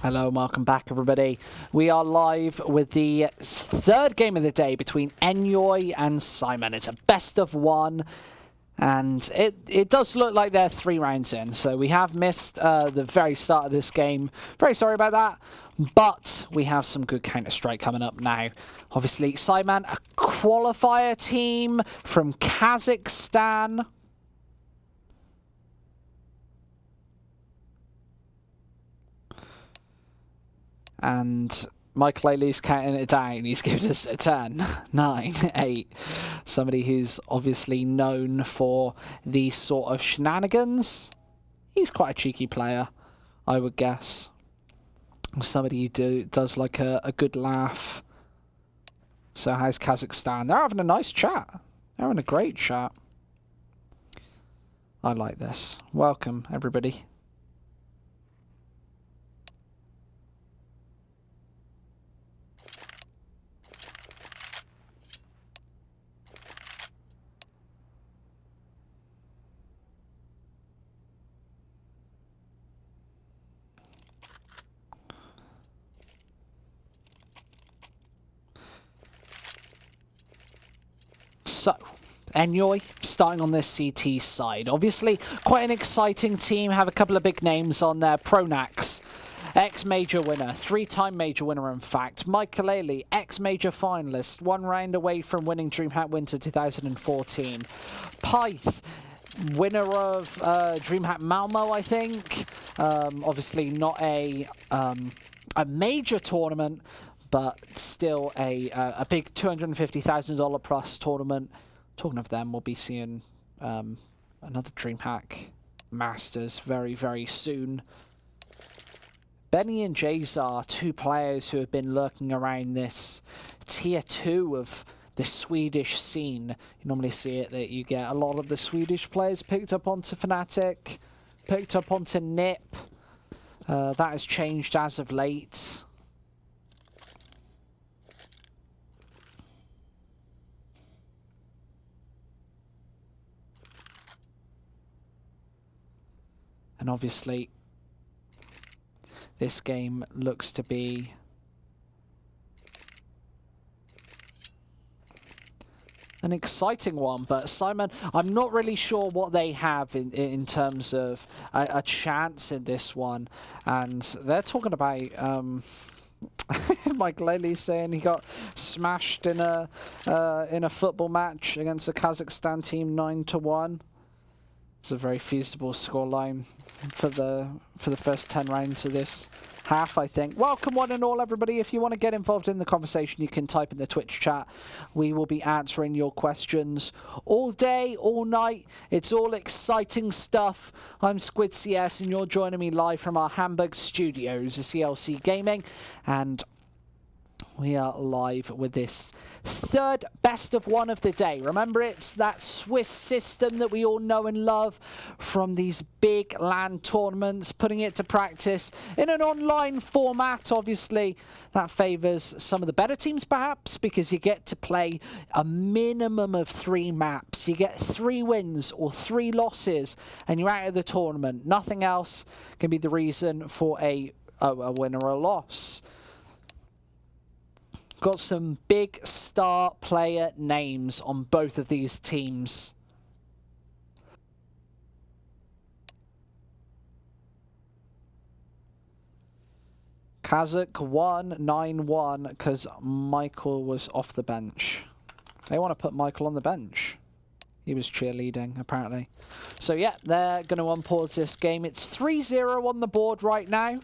Hello and welcome back, everybody. We are live with the third game of the day between Enjoy and Syman. It's a best of one, and it does look like they're 3 rounds in. So we have missed the very start of this game. Very sorry about that, but we have some good Counter-Strike coming up now. Obviously, Syman, a qualifier team from Kazakhstan. And Mike Laley's counting it down. He's given us a 10, 9, 8. Somebody who's obviously known for these sort of shenanigans. He's quite a cheeky player, I would guess. Somebody who does like a good laugh. So how's Kazakhstan? They're having a nice chat. They're having a great chat. I like this. Welcome, everybody. So, Enjoy starting on this CT side. Obviously, quite an exciting team. Have a couple of big names on there. Pronax, ex-major winner, 3-time major winner, in fact. Mike Laley, ex-major finalist, 1 round away from winning DreamHack Winter 2014. Pyth, winner of DreamHack Malmo, I think. Obviously, not a major tournament, but still a big $250,000 plus tournament. Talking of them, we'll be seeing another DreamHack Masters very, very soon. Benny and Jazar, 2 players who have been lurking around this tier 2 of the Swedish scene. You normally see it that you get a lot of the Swedish players picked up onto Fnatic, picked up onto NIP. That has changed as of late. And obviously, this game looks to be an exciting one. But Syman, I'm not really sure what they have in terms of a chance in this one. And they're talking about Mike Laley saying he got smashed in a football match against a Kazakhstan team 9-1. It's a very feasible scoreline for the first 10 rounds of this half, I think. Welcome one and all, everybody. If you want to get involved in the conversation, you can type in the Twitch chat. We will be answering your questions all day, all night. It's all exciting stuff. I'm Squid CS, and you're joining me live from our Hamburg studios, CLC Gaming, and we are live with this third best of one of the day. Remember, it's that Swiss system that we all know and love from these big LAN tournaments, putting it to practice in an online format. Obviously, that favours some of the better teams, perhaps, because you get to play a minimum of 3 maps. You get 3 wins or 3 losses, and you're out of the tournament. Nothing else can be the reason for a win or a loss. Got some big star player names on both of these teams. Kazakh won 9-1 because Michael was off the bench. They want to put Michael on the bench. He was cheerleading, apparently. So yeah, they're going to unpause this game. It's 3-0 on the board right now.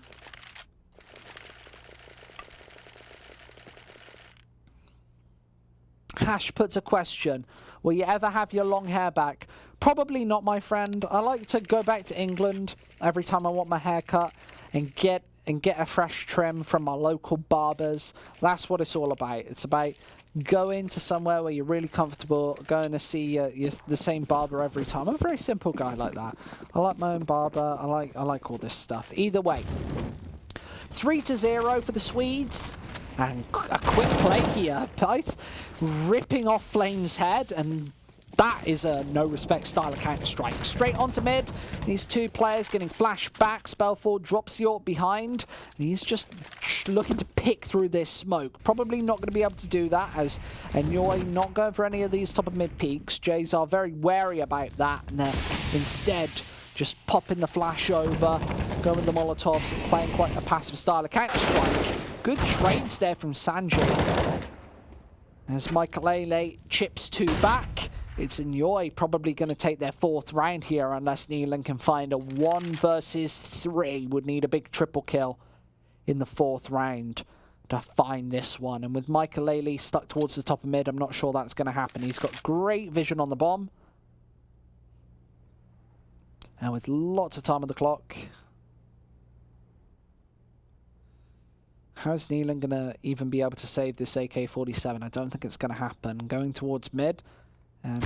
Hash puts a question. Will you ever have your long hair back? Probably not, my friend. I like to go back to England every time I want my hair cut and get a fresh trim from my local barbers. That's what it's all about. It's about going to somewhere where you're really comfortable, going to see the same barber every time. I'm a very simple guy like that. I like my own barber. I like all this stuff. Either way, 3-0 for the Swedes. And a quick play here. Pyth ripping off Flame's head and That is a no-respect style of Counter-Strike. Straight onto mid. These two players getting flashed back. Spellful drops the ult behind. And he's just looking to pick through this smoke. Probably not going to be able to do that as Enjoy not going for any of these top of mid peaks. Jays are very wary about that. And they're instead just popping the flash over, going with the Molotovs, playing quite a passive style of Counter-Strike. Good trades there from Sanjay. As Michaelele chips 2 back. It's Enjoy probably going to take their 4th round here unless Neelan can find a 1 versus 3. Would need a big triple kill in the 4th round to find this one. And with Michaelele stuck towards the top of mid, I'm not sure that's going to happen. He's got great vision on the bomb. And with lots of time on the clock. How's Neelan going to even be able to save this AK-47? I don't think it's going to happen. Going towards mid. And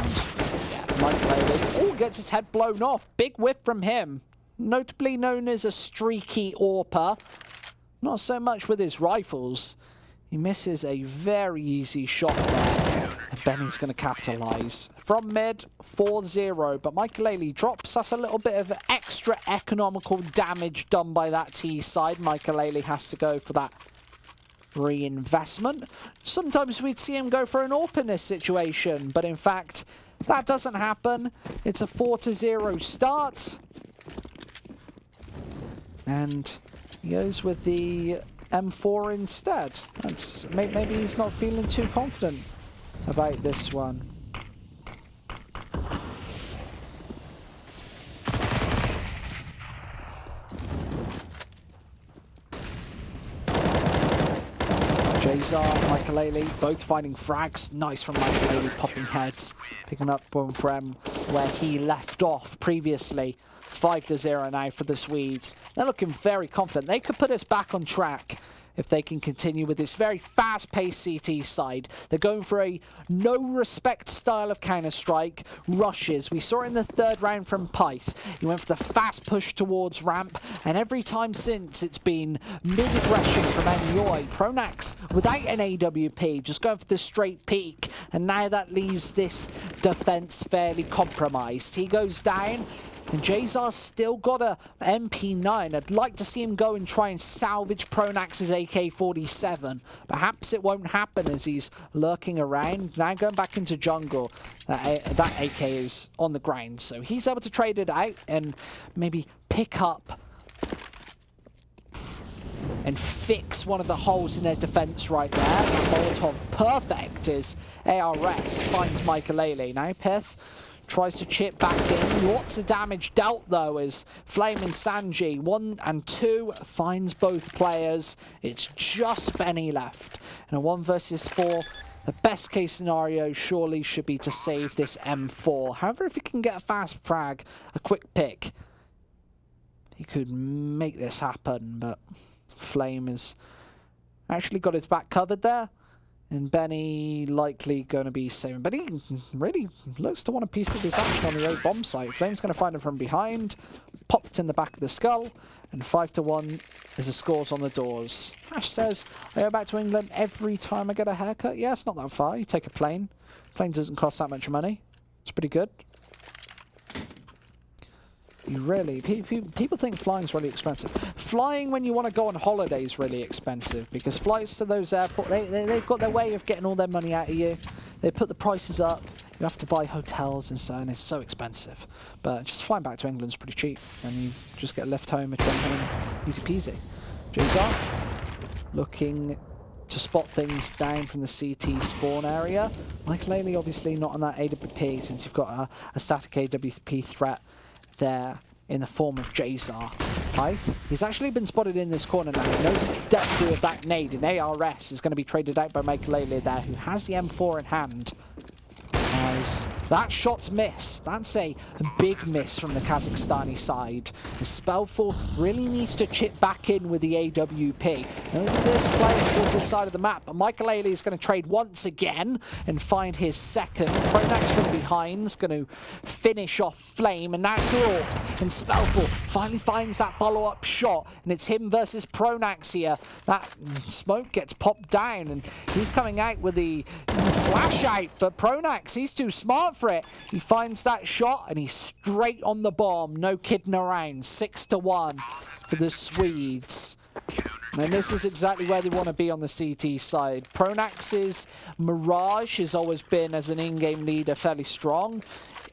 Michaelele gets his head blown off. Big whiff from him. Notably known as a streaky AWPer. Not so much with his rifles. He misses a very easy shot there. And Benny's going to capitalise. From mid, 4-0. But Michaelele drops us a little bit of extra economical damage done by that T side. Michaelele has to go for that reinvestment. Sometimes we'd see him go for an AWP in this situation, but in fact, that doesn't happen. It's a 4-0 start. And he goes with the M4 instead. That's maybe he's not feeling too confident about this one. Jazar, Michaelele, both finding frags. Nice from Michaelele, popping heads. Picking up one from where he left off previously. 5-0 now for the Swedes. They're looking very confident. They could put us back on track if they can continue with this very fast-paced CT side. They're going for a no-respect style of Counter-Strike. Rushes. We saw it in the 3rd round from Pyth. He went for the fast push towards ramp, and every time since it's been mid-aggression from Enjoy. Pronax without an AWP, just going for the straight peek, and now that leaves this defense fairly compromised. He goes down. And Jazar's still got a MP9. I'd like to see him go and try and salvage Pronax's AK-47. Perhaps it won't happen as he's lurking around. Now going back into jungle. That AK is on the ground. So he's able to trade it out and maybe pick up and fix one of the holes in their defense right there. Molotov perfect as ARS finds Michaelele. Now Pith tries to chip back in. Lots of damage dealt, though, as Flame and Sanji, 1 and 2, finds both players. It's just Benny left. And a 1 versus 4, the best case scenario surely should be to save this M4. However, if he can get a fast frag, a quick pick, he could make this happen. But Flame has actually got his back covered there. And Benny likely going to be saving. But he really looks to want a piece of this action on the A bomb site. Flame's going to find him from behind. Popped in the back of the skull. And 5-1 is the scores on the doors. Ash says, I go back to England every time I get a haircut. Yeah, it's not that far. You take a plane. Plane doesn't cost that much money. It's pretty good. You really... People think flying's really expensive. Flying when you want to go on holiday is really expensive because flights to those airports, they've got their way of getting all their money out of you. They put the prices up. You have to buy hotels and so on. It's so expensive. But just flying back to England's pretty cheap. And you just get a lift home, a train home, easy peasy. Jazar looking to spot things down from the CT spawn area. Michaelele obviously not on that AWP since you've got a static AWP threat there in the form of Jazar. Pyth, he's actually been spotted in this corner now. He knows the depth of that nade, and ARS is going to be traded out by Michaelele there, who has the M4 in hand. As that shot's missed. That's a big miss from the Kazakhstani side. The Spellful really needs to chip back in with the AWP. There's players towards this side of the map, but Michaelele is going to trade once again and find his second. Pronax from behind is going to finish off Flame, and that's the all. And Spellful finally finds that follow-up shot, and it's him versus Pronax here. That smoke gets popped down, and he's coming out with the flash out, but Pronax, he's too smart for for it. He finds that shot and he's straight on the bomb. No kidding around. 6-1 for the Swedes. And this is exactly where they want to be on the CT side. Pronax's Mirage has always been, as an in-game leader, fairly strong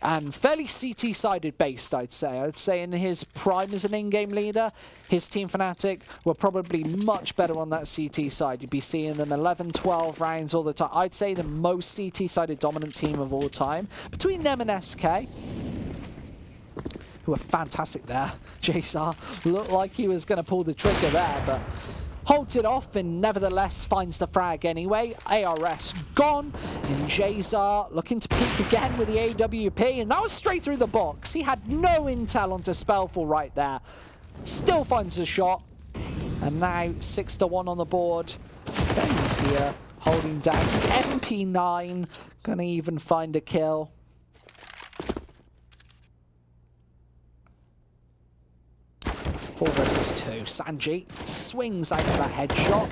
and fairly CT-sided based, I'd say. I'd say in his prime as an in-game leader, his Team Fnatic were probably much better on that CT side. You'd be seeing them 11, 12 rounds all the time. I'd say the most CT-sided dominant team of all time. Between them and SK, who are fantastic there. Jazar looked like he was going to pull the trigger there, but holds it off and nevertheless finds the frag anyway. ARS gone, and Jazar looking to peek again with the AWP, and that was straight through the box. He had no intel onto Spellful right there. Still finds a shot, and now 6-1 on the board. Ben's here, holding down MP9, gonna even find a kill. 4 versus 2. Sanji swings out for that headshot.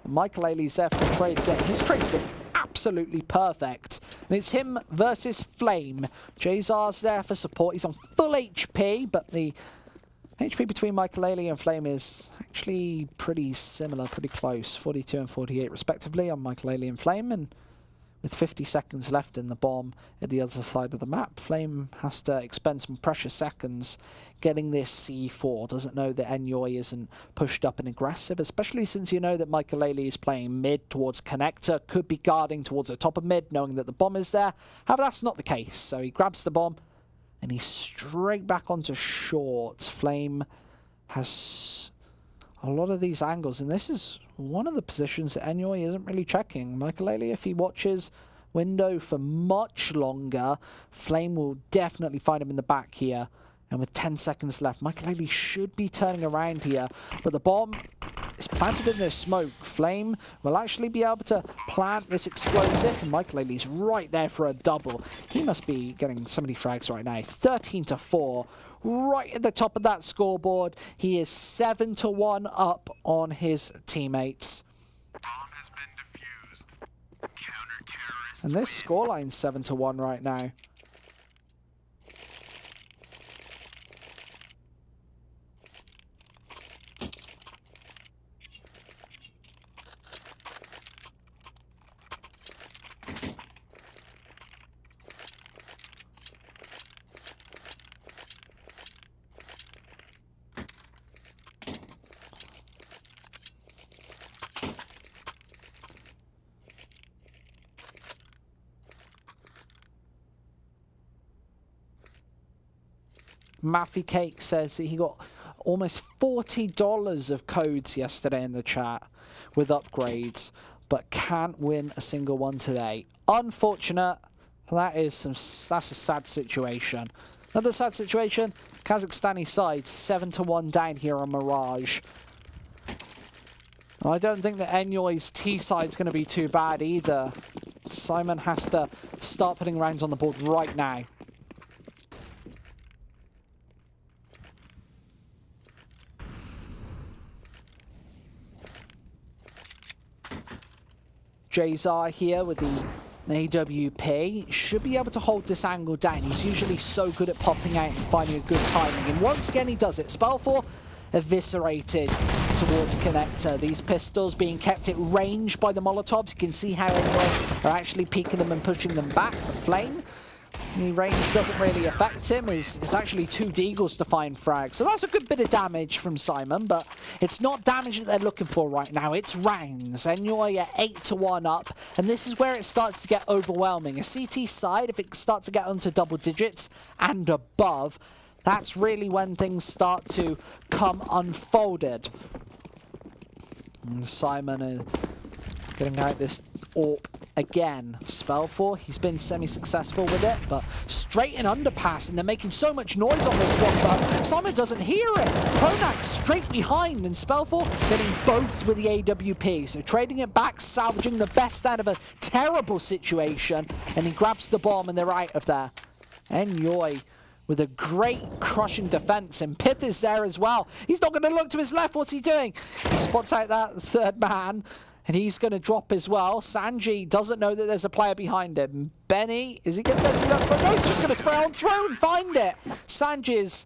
Michael Ailey's there for the trade again. His trade's been absolutely perfect. And it's him versus Flame. Jazar's there for support. He's on full HP, but the HP between Michael Ailey and Flame is actually pretty similar, pretty close. 42 and 48 respectively on Michael Ailey and Flame. And with 50 seconds left in the bomb at the other side of the map, Flame has to expend some precious seconds getting this C4. Doesn't know that Enjoy isn't pushed up and aggressive, especially since you know that Michael Ailey is playing mid towards connector, could be guarding towards the top of mid, knowing that the bomb is there. However, that's not the case. So he grabs the bomb and he's straight back onto short. Flame has a lot of these angles, and this is one of the positions that Enjoy isn't really checking. Michael Ailey, if he watches window for much longer, Flame will definitely find him in the back here. And with 10 seconds left, Michael Ailey should be turning around here, but the bomb is planted in this smoke. Flame will actually be able to plant this explosive, and Michael Ailey's right there for a double. He must be getting so many frags right now. 13-4. Right at the top of that scoreboard. He is 7-1 up on his teammates. Bomb has been defused. Counter-terrorists And this scoreline's 7-1 right now. Maffy Cake says that he got almost $40 of codes yesterday in the chat with upgrades, but can't win a single one today. Unfortunate. That's a sad situation. Another sad situation, Kazakhstani side 7-1 down here on Mirage. I don't think that Enjoy's T side's going to be too bad either. Syman has to start putting rounds on the board right now. Jazar here with the AWP should be able to hold this angle down. He's usually so good at popping out and finding a good timing, and once again he does it. Spellful eviscerated towards connector. These pistols being kept at range by the Molotovs. You can see how they are actually peeking them and pushing them back. But Flame, the range doesn't really affect him. It's actually 2 deagles to find frag. So that's a good bit of damage from Syman, but it's not damage that they're looking for right now. It's rounds. Enjoy at 8-1 up, and this is where it starts to get overwhelming. A CT side, if it starts to get onto double digits and above, that's really when things start to come unfolded. And Syman is getting out this AWP again. Spellful, he's been semi-successful with it, but straight in underpass, and they're making so much noise on this one, but Syman doesn't hear it. Pronax straight behind, and Spellful getting both with the AWP, so trading it back, salvaging the best out of a terrible situation, and he grabs the bomb, and they're out of there. Enjoy with a great crushing defense, and Pith is there as well. He's not going to look to his left. What's he doing? He spots out that third man. And he's going to drop as well. Sanji doesn't know that there's a player behind him. Benny, is he going to go through that spray? No, he's just going to spray on through and find it. Sanji's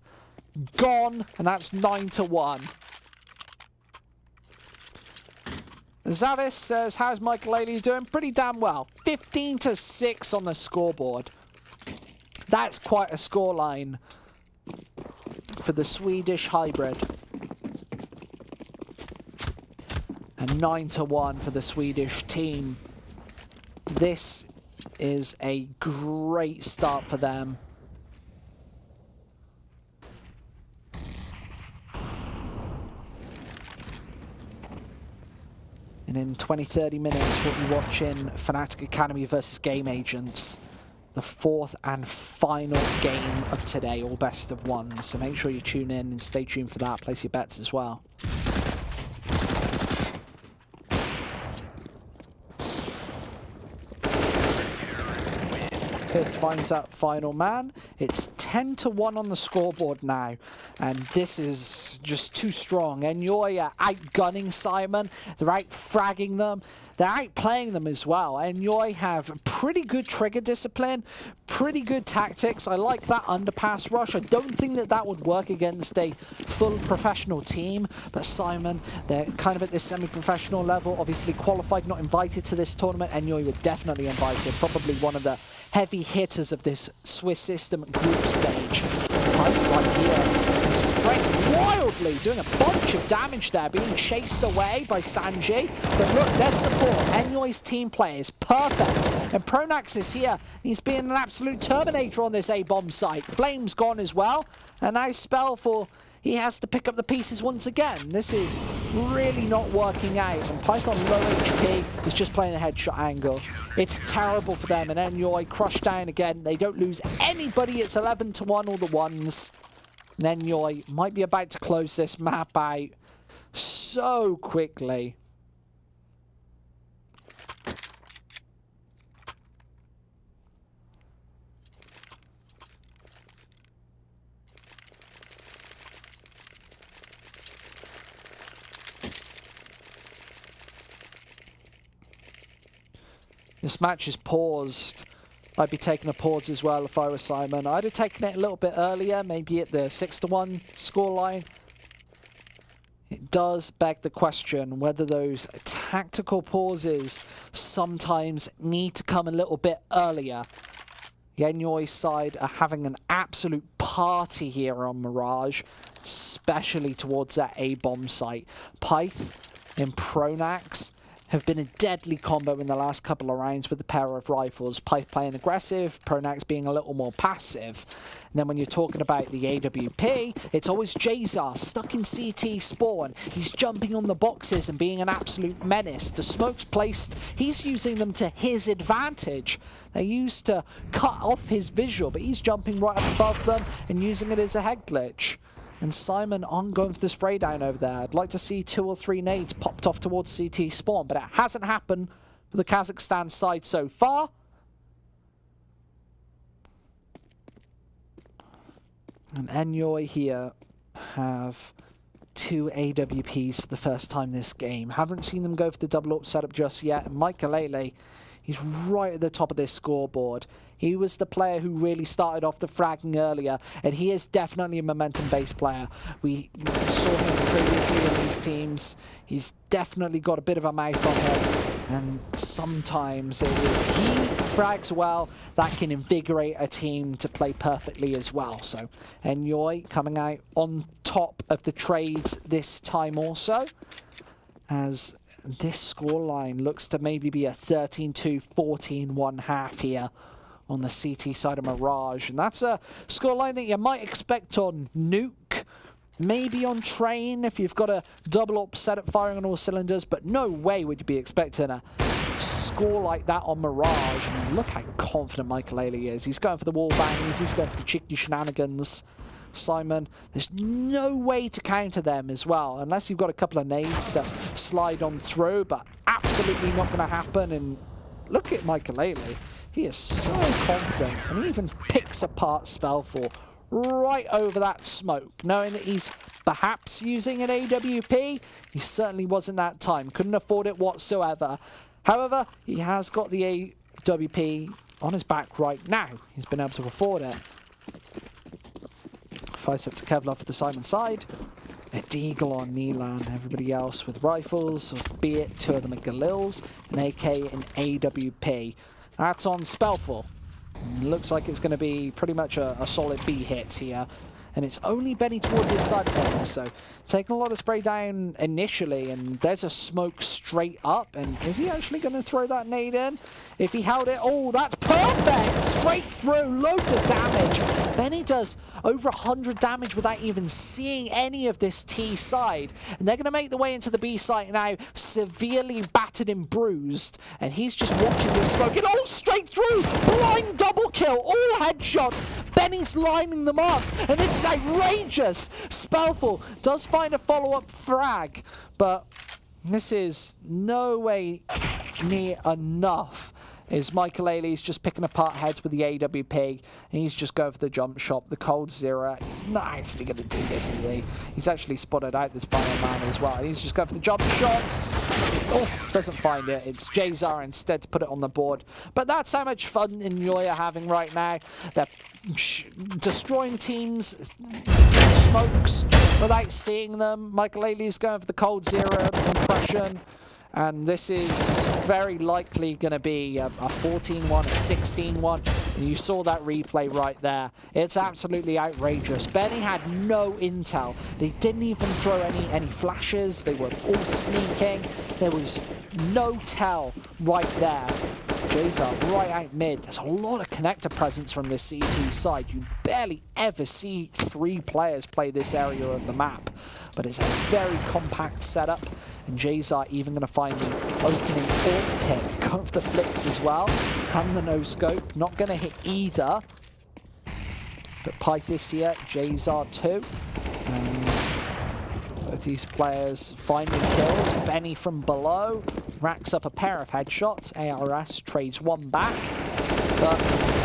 gone, and that's 9-1. Zavis says, how's Michael Ailey doing? Pretty damn well. 15-6 on the scoreboard. That's quite a scoreline for the Swedish hybrid. And 9-1 for the Swedish team. This is a great start for them. And in 20-30 minutes, we'll be watching Fnatic Academy versus Game Agents. The 4th and final game of today, all best of ones. So make sure you tune in and stay tuned for that. Place your bets as well. Fifth finds that final man. It's 10-1 on the scoreboard now, and this is just too strong. Enjoy are outgunning Syman. They're out-fragging them. They're outplaying them as well. Enjoy have pretty good trigger discipline, pretty good tactics. I like that underpass rush. I don't think that that would work against a full professional team, but Syman, they're kind of at this semi-professional level. Obviously qualified, not invited to this tournament. Enjoy were definitely invited. Probably one of the heavy hitters of this Swiss system group stage. Right here, he's spraying wildly, doing a bunch of damage there, being chased away by Sanji. But look, there's support. Enjoy's team play is perfect. And Pronax is here. He's being an absolute Terminator on this A-bomb site. Flame's gone as well. And now Spellful, he has to pick up the pieces once again. This is really not working out. And Python low HP is just playing a headshot angle. It's terrible for them. And Enjoy crushed down again. They don't lose anybody. It's 11-1, all the ones. And Enjoy might be about to close this map out so quickly. This match is paused. I'd be taking a pause as well if I were Syman. I'd have taken it a little bit earlier, maybe at the 6-1 scoreline. It does beg the question whether those tactical pauses sometimes need to come a little bit earlier. The Enjoy side are having an absolute party here on Mirage, especially towards that A-bomb site. Pyth and Pronax have been a deadly combo in the last couple of rounds with a pair of rifles. Pyth playing aggressive, Pronax being a little more passive. And then when you're talking about the AWP, it's always Jazar stuck in CT spawn. He's jumping on the boxes and being an absolute menace. The smoke's placed, he's using them to his advantage. They used to cut off his visual, but he's jumping right up above them and using it as a head glitch. And Syman on going for the spray down over there. I'd like to see 2 or 3 nades popped off towards CT spawn, but it hasn't happened for the Kazakhstan side so far. And Enjoy here have 2 AWPs for the first time this game. Haven't seen them go for the double up setup just yet. And Michael, he's right at the top of this scoreboard. He was the player who really started off the fragging earlier, and he is definitely a momentum-based player. We saw him previously in these teams. He's definitely got a bit of a mouth on him, and sometimes if he frags well, that can invigorate a team to play perfectly as well. So Enjoy coming out on top of the trades this time also, as this scoreline looks to maybe be a 13-2, 14-1 half here on the CT side of Mirage. And that's a scoreline that you might expect on Nuke, maybe on Train if you've got a double up setup firing on all cylinders, but no way would you be expecting a score like that on Mirage. I mean, look how confident Michael Ailey is. He's going for the wall bangs, he's going for the cheeky shenanigans. Syman, there's no way to counter them as well, unless you've got a couple of nades to slide on through, but absolutely not going to happen. And look at Michael Ailey. He is so confident, and he even picks apart Spellful right over that smoke, knowing that he's perhaps using an AWP. He certainly wasn't that time. Couldn't afford it whatsoever. However, he has got the AWP on his back right now. He's been able to afford it. 5 sets of Kevlar for the Syman side. A Deagle on Nelan. Everybody else with rifles, be it 2 of them at Galils, an AK and AWP. That's on Spellful. Looks like it's going to be pretty much a solid B hit here. And it's only Benny towards his side of things, so taking a lot of spray down initially, and there's a smoke straight up, and is he actually going to throw that nade in? If he held it, oh, that's perfect! Straight through, loads of damage. Benny does over 100 damage without even seeing any of this T side, and they're going to make the way into the B site now, severely battered and bruised, and he's just watching this smoke, and oh, straight through! Blind double kill, all headshots! Benny's lining them up, and this is outrageous! Spellful does find a follow-up frag, but this is no way near enough. Is Michael Ailey's just picking apart heads with the AWP, and he's just going for the jump shot, the cold zero. He's not actually going to do this, is he? He's actually spotted out this final man as well, and he's just going for the jump shots. Oh, doesn't find it. It's Jazar instead to put it on the board. But that's how much fun Enjoy are having right now. They're destroying teams, smokes, without seeing them. Michael Ailey's going for the cold zero compression. And this is very likely going to be a 14-1, a 16-1. And you saw that replay right there. It's absolutely outrageous. Benny had no intel. They didn't even throw any flashes. They were all sneaking. There was no tell right there. Jazar right out mid. There's a lot of connector presence from this CT side. You barely ever see 3 players play this area of the map. But it's a very compact setup. And Jazar even going to find the opening port pick. Go for the flicks as well. And the no-scope. Not going to hit either. But Pythis here, Jazar too. And both these players finding kills. Benny from below racks up a pair of headshots. ARS trades one back. But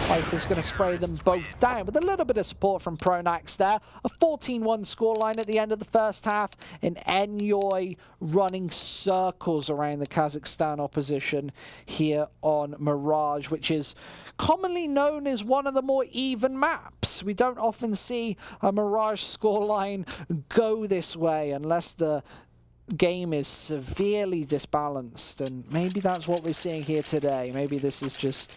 Pyth is going to spray them both down with a little bit of support from Pronax there. A 14-1 scoreline at the end of the first half. And Enjoy running circles around the Kazakhstan opposition here on Mirage, which is commonly known as one of the more even maps. We don't often see a Mirage scoreline go this way unless the game is severely disbalanced, and maybe that's what we're seeing here today. Maybe this is just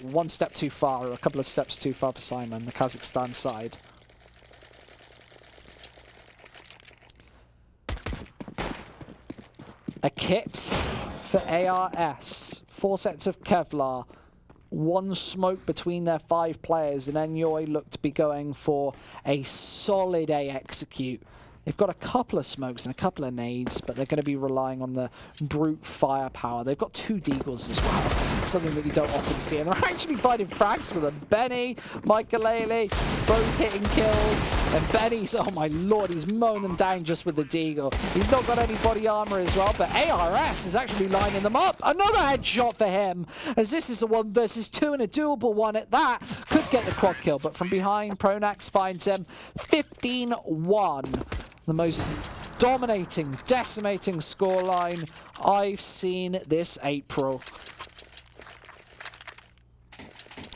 one step too far, or a couple of steps too far for Syman, the Kazakhstan side. A kit for ARS, 4 sets of Kevlar, 1 smoke between their 5 players, and Enjoy look to be going for a solid A execute. They've got a couple of smokes and a couple of nades, but they're going to be relying on the brute firepower. They've got 2 deagles as well, something that you don't often see. And they're actually finding frags with them. Benny, Michael Ailey, both hitting kills. And Benny's, oh my lord, he's mowing them down just with the deagle. He's not got any body armor as well, but ARS is actually lining them up. Another headshot for him, as this is a 1 versus 2 and a doable one at that. Could get the quad kill, but from behind, Pronax finds him 15-1. The most dominating, decimating scoreline I've seen this April.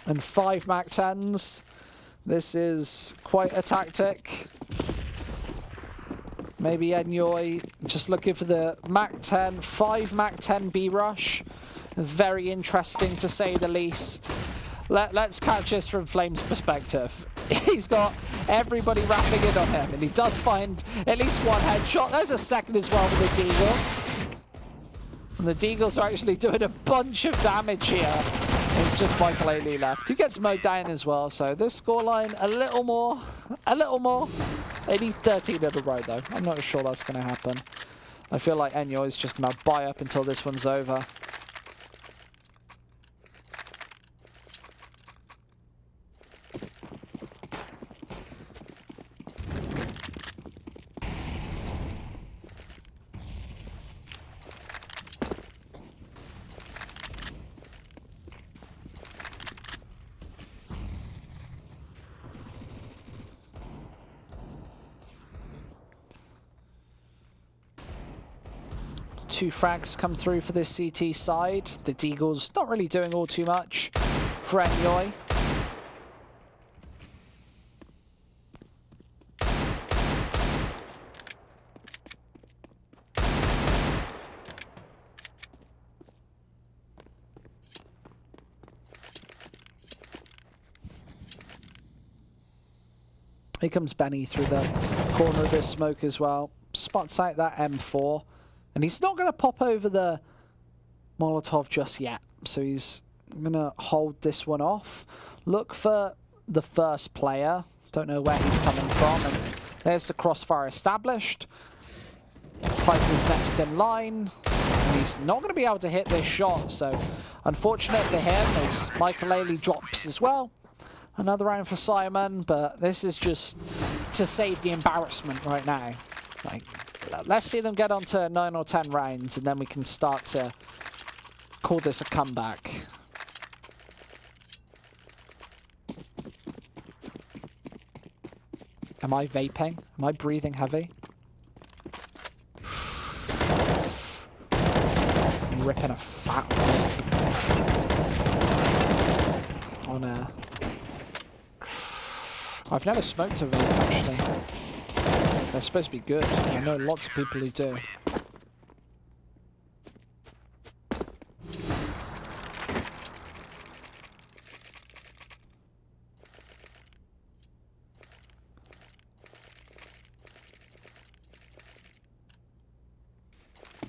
And 5 MAC-10s. This is quite a tactic. Maybe Enjoy just looking for the MAC-10, 5 MAC-10 B-rush. Very interesting to say the least. Let's catch this from Flame's perspective. He's got everybody wrapping in on him, and he does find at least 1 headshot. There's a second as well with the deagle. And the deagles are actually doing a bunch of damage here. It's just Michael Ailey left. He gets mowed down as well, so this scoreline a little more. They need 13 in a row though. I'm not sure that's going to happen. I feel like Enjoy is just going to buy up until this one's over. 2 frags come through for this CT side. The Deagle's not really doing all too much for Enjoy. Here comes Benny through the corner of this smoke as well. Spots out that M4. And he's not going to pop over the Molotov just yet. So he's going to hold this one off. Look for the first player. Don't know where he's coming from. And there's the crossfire established. Piper's next in line. And he's not going to be able to hit this shot. So unfortunate for him as Michael drops as well. Another round for Syman, but this is just to save the embarrassment right now. Like, let's see them get onto 9 or 10 rounds, and then we can start to call this a comeback. Am I vaping? Am I breathing heavy? I'm ripping a fat vape. On a... I've never smoked a vape, actually. They're supposed to be good. I know lots of people who do.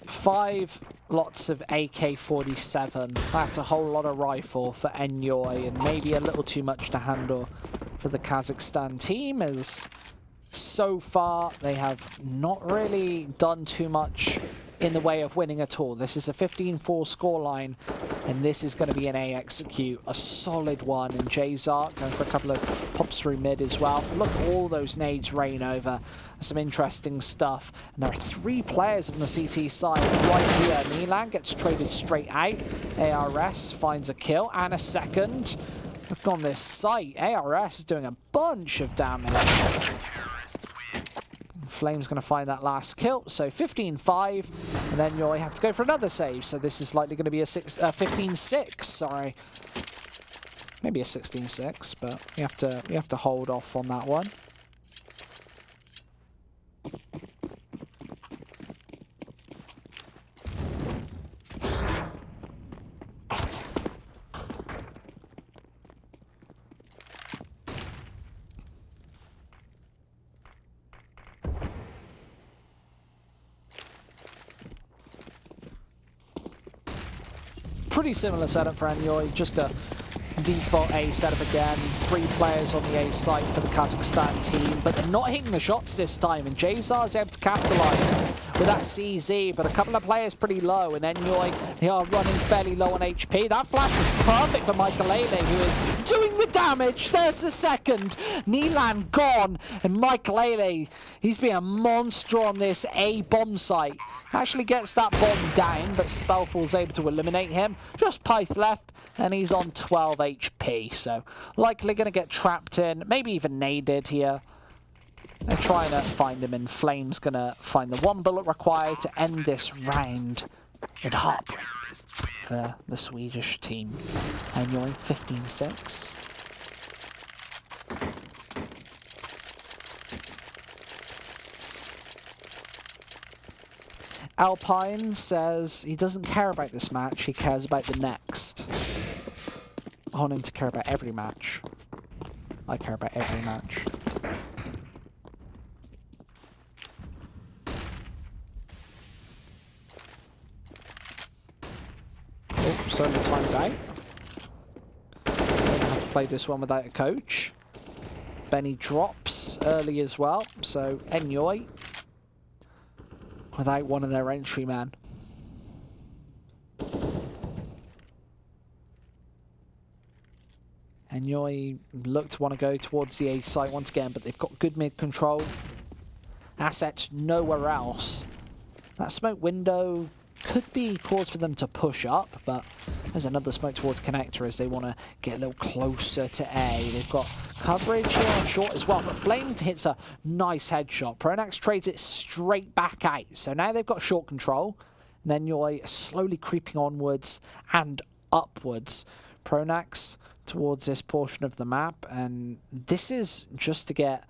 Five lots of AK-47. That's a whole lot of rifle for Enjoy, and maybe a little too much to handle for the Kazakhstan team, as so far they have not really done too much in the way of winning at all. This is a 15-4 scoreline, and this is going to be an A execute, a solid one. And J-Zark going for a couple of pops through mid as well. Look at all those nades rain over. Some interesting stuff. And there are 3 players on the CT side right here. Milan gets traded straight out. ARS finds a kill and a second. Look on this site. ARS is doing a bunch of damage. Flame's going to find that last kill. So 15-5. And then you have to go for another save. So this is likely going to be a 15-6. Sorry. Maybe a 16-6, but we have to hold off on that one. Pretty similar setup for Enjoy, just a default A setup again. 3 players on the A site for the Kazakhstan team, but they're not hitting the shots this time, and J-Zar is able to capitalize with that CZ, but a couple of players pretty low, and Enjoy, they are running fairly low on HP. That flash was perfect for Michael, who is doing the damage. There's the second. Milan gone, and Michael, he's been a monster on this A bomb site. Actually gets that bomb down, but Spellfall's able to eliminate him. Just Pyth left, and he's on 12 HP, so likely going to get trapped in, maybe even naded here. They're trying to find him, and Flame's going to find the 1 bullet required to end this round at heartbreak for the Swedish team. And you're 15-6. Alpine says he doesn't care about this match, he cares about the next. I want him to care about every match. I care about every match. Oh, suddenly timed out. Gonna have to play this one without a coach. Benny drops early as well, so Enjoy without one of their entry men. Enjoy look to want to go towards the A site once again, but they've got good mid control. Assets nowhere else. That smoke window could be cause for them to push up, but there's another smoke towards connector as they want to get a little closer to A. They've got coverage here on short as well, but Flame hits a nice headshot. Pronax trades it straight back out, so now they've got short control. Nenoi slowly creeping onwards and upwards. Pronax towards this portion of the map, and this is just to get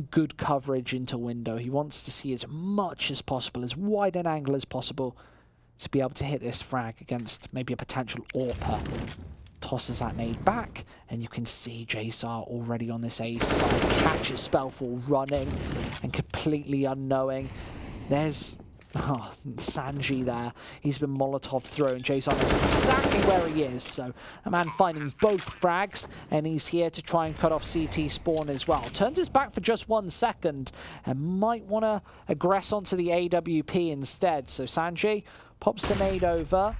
good coverage into window. He wants to see as much as possible, as wide an angle as possible, to be able to hit this frag against maybe a potential AWPer. Tosses that nade back, and you can see Jazar already on this A side. Catches Spellfall running and completely unknowing. There's Sanji there. He's been Molotov thrown. Jazar knows exactly where he is. So a man finding both frags, and he's here to try and cut off CT spawn as well. Turns his back for just 1 second and might want to aggress onto the AWP instead. So Sanji pops the nade over.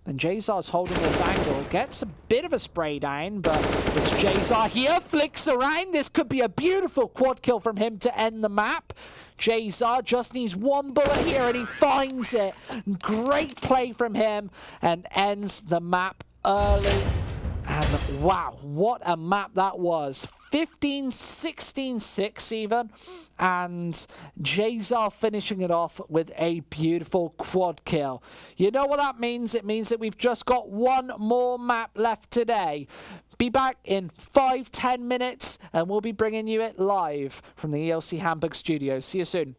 And Jazar's holding this angle, gets a bit of a spray down, but it's Jazar here, flicks around. This could be a beautiful quad kill from him to end the map. Jazar just needs 1 bullet here, and he finds it. Great play from him, and ends the map early. And wow, what a map that was. 15, 16, 6 even. And Jazar finishing it off with a beautiful quad kill. You know what that means? It means that we've just got 1 more map left today. Be back in 5-10 minutes, and we'll be bringing you it live from the ELC Hamburg studio. See you soon.